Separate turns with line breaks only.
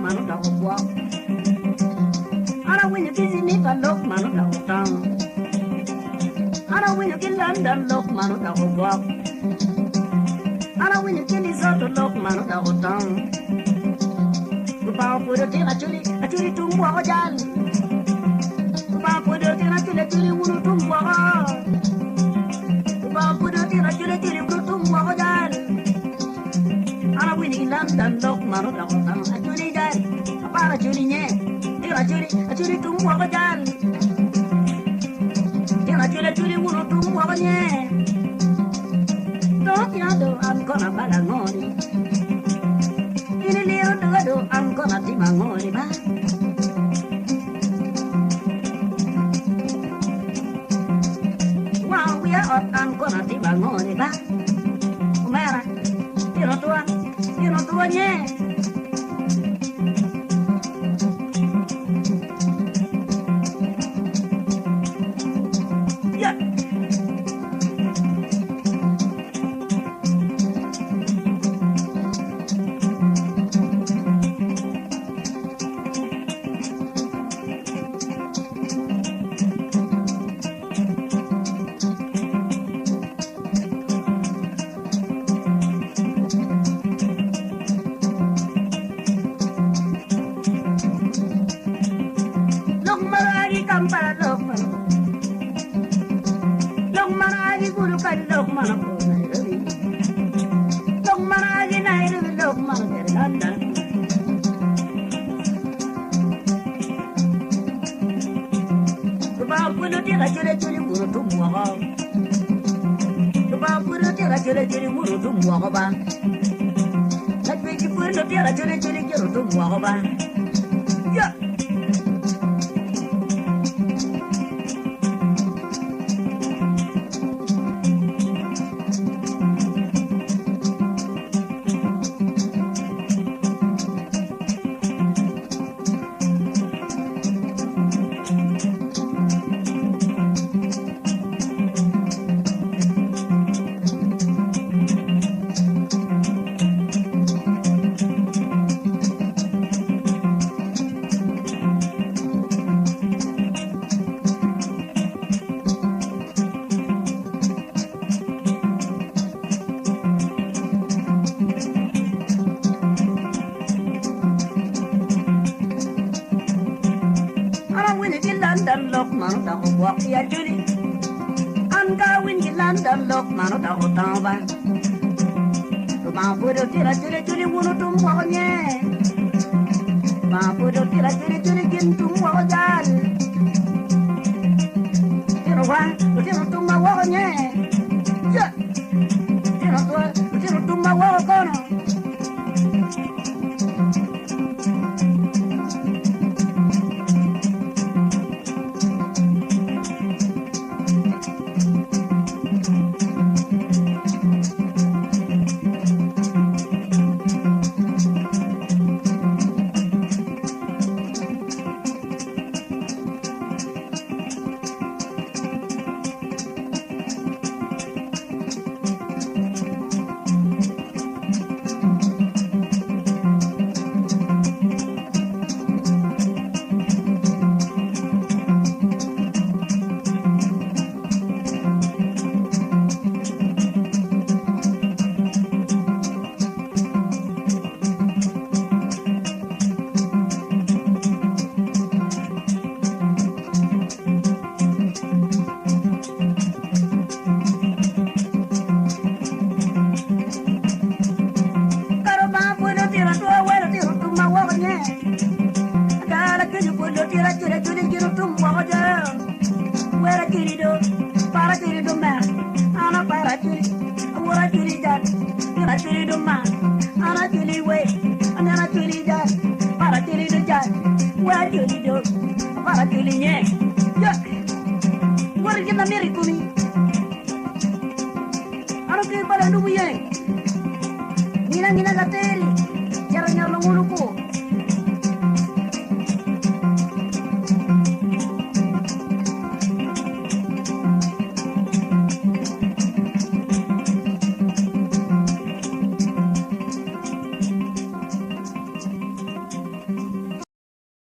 mano da kwa ana win busy ni ka lok mano da tang ana win ki London lok mano da kwa ana win ki Lesotho lok mano da tang pa puro ti achuri tumwa ko jan pa puro ti achuri wuru tumwa ko pa puro ti achuri wuru tumwa ko jan ana wini London lok mano da tang achuri jan para achuri nye ti achuri tumwa ko jan ti achuri wuru tumwa ko nye to ti ado am kona bala ngori I'm gonna be my money back. While we are up, I'm gonna be my money back. Mera, you know, yeah. Yeah. London look man da walk ya Julie Anga win ki London look man da tamba Ma pudo tira Julie wunu tum wa nye Ma pudo tira Julie gin tum wa dal Tira tum wa nye Ja Tira tum wa kono Nina gateri, jarang nyala ngulu